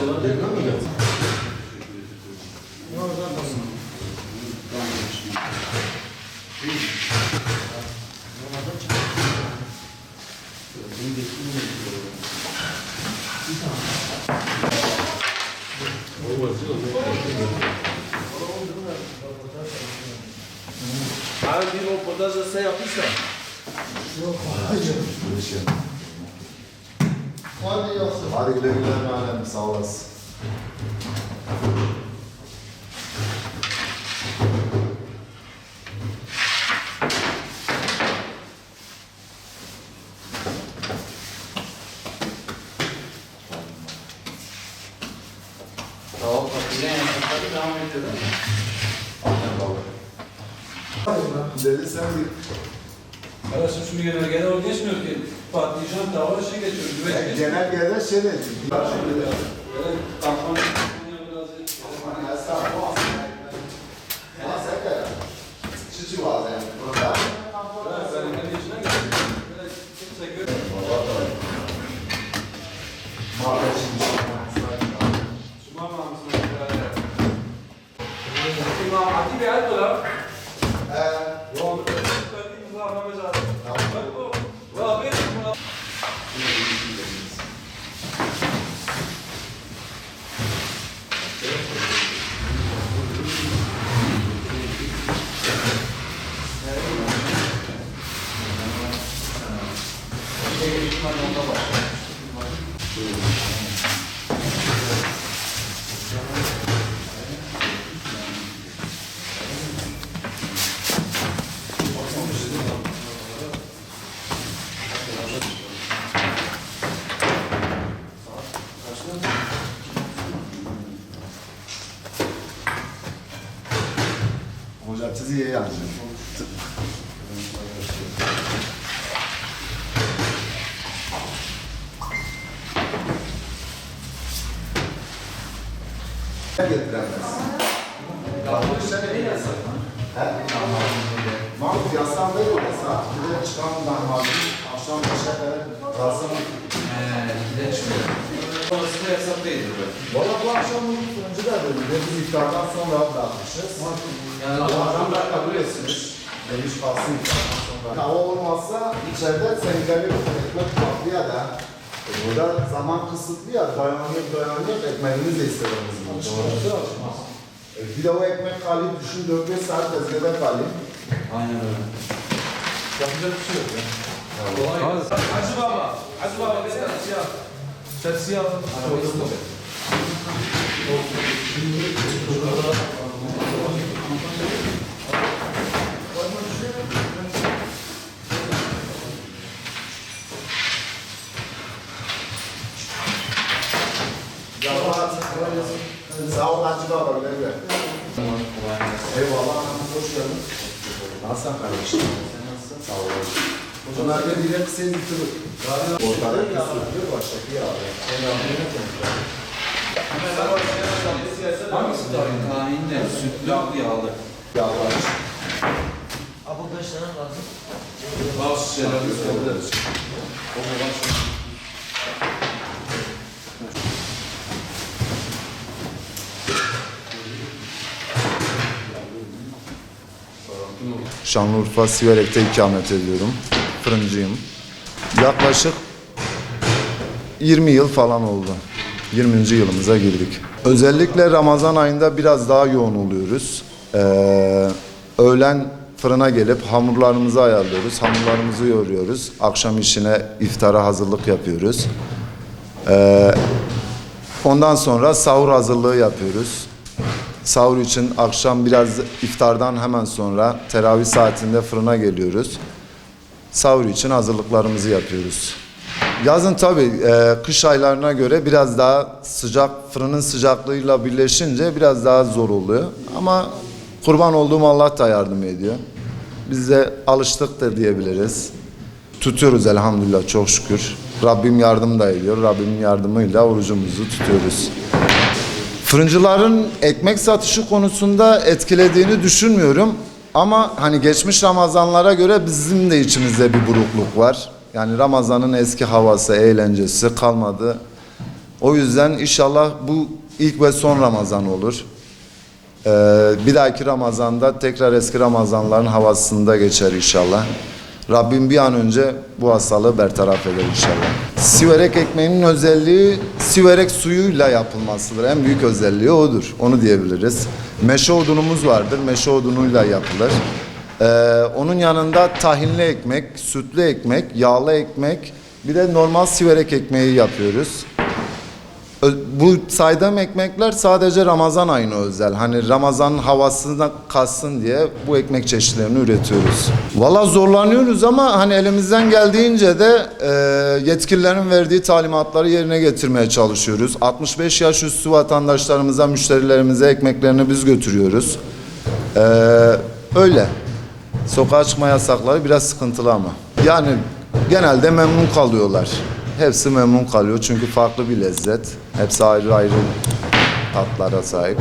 Abi bir röportaj da sen yapmışsan. Yok, hayır. Hadi yoksa. Hadi güle güle alem, sağ olasın. Tamam, tabii devam ediyorum. Aynen baba. Dedi sen bir... Arkadaşım şimdi genel olarak geçmiyor ki. Patlıcan, tava, şey geçiyor. Güveç geçiyor. Genelgede şey dedi. Böyle kampanya biraz... Çıçı var yani. Burada. Ben kendi içine geçiyorum. Böyle kimse görmüyor. Cuma mağazasına beraber. İmam Hatip Bey'e dolar. Yok, ben Ramazan. Var benim buna. Hocam sizi iyi yansın. Getiremez. Yanlış şey ne yasak? He? Mahmut yasan değil o yasak. Bir de çıkan lahmacun, akşam beşe kadar kalsın. Gide çıkıyor. Orası da yasak değildir be. Valla bu akşam bunu fırıncı da böyle. Biz iftardan sonra bırakmışız. Yani Bu Allah akşam da kabul etsinler. Demiş kalsın iftardan sonra. Hava olmazsa içeride sengileri ekmek tatlıya da burada zaman kısıtlı ya, dayanıyor, ekmeğimiz de istememiz var. Bir de o ekmek kalayım, düşün 4-5 saat tezgahda kalayım. Aynen öyle. Yapacak bir şey yok ya. Hacı baba. Hacı baba bir tepsi al. Tepsi al. Sağ ol Hacı Baba, güle güle. Eyvallah, hoş geldin. Nasılsın kardeşim? Sen nasılsın? Sağ ol. Bunlar da direkt sen bitirir. Ortada kısıtlı, baştaki yağlı. Sen yaptığını konuşlar. Hangisi tabii? Tahinle, sütlü, yağlı. Yağlar. Abi kaç tane lazım? Bazı şeyler gösterebiliriz. O zaman şu. Şanlıurfa Siverek'te ikamet ediyorum. Fırıncıyım. Yaklaşık 20 yıl falan oldu. 20. yılımıza girdik. Özellikle Ramazan ayında biraz daha yoğun oluyoruz. Öğlen fırına gelip hamurlarımızı ayarlıyoruz. Hamurlarımızı yoğuruyoruz. Akşam işine, iftara hazırlık yapıyoruz. Ondan sonra sahur hazırlığı yapıyoruz. Sahur için akşam biraz iftardan hemen sonra teravih saatinde fırına geliyoruz. Sahur için hazırlıklarımızı yapıyoruz. Yazın tabii kış aylarına göre biraz daha sıcak, fırının sıcaklığıyla birleşince biraz daha zor oluyor. Ama kurban olduğum Allah da yardım ediyor. Biz de alıştık da diyebiliriz. Tutuyoruz elhamdülillah, çok şükür. Rabbim yardım da ediyor. Rabbimin yardımıyla orucumuzu tutuyoruz. Fırıncıların ekmek satışı konusunda etkilediğini düşünmüyorum. Ama hani geçmiş Ramazanlara göre bizim de içimizde bir burukluk var. Yani Ramazan'ın eski havası, eğlencesi kalmadı. O yüzden inşallah bu ilk ve son Ramazan olur. Bir dahaki Ramazan'da tekrar eski Ramazanların havasında geçer inşallah. Rabbim bir an önce bu hastalığı bertaraf eder inşallah. Siverek ekmeğinin özelliği siverek suyuyla yapılmasıdır. En büyük özelliği odur. Onu diyebiliriz. Meşe odunumuz vardır. Meşe odunuyla yapılır. Onun yanında tahinli ekmek, sütlü ekmek, yağlı ekmek, bir de normal siverek ekmeği yapıyoruz. Bu saydığım ekmekler sadece Ramazan ayına özel. Hani Ramazan havasına katsın diye bu ekmek çeşitlerini üretiyoruz. Valla zorlanıyoruz ama hani elimizden geldiğince de yetkililerin verdiği talimatları yerine getirmeye çalışıyoruz. 65 yaş üstü vatandaşlarımıza, müşterilerimize ekmeklerini biz götürüyoruz. Öyle. Sokağa çıkma yasakları biraz sıkıntılı ama. Yani genelde memnun kalıyorlar. Hepsi memnun kalıyor çünkü farklı bir lezzet. Hepsi ayrı ayrı tatlara sahip.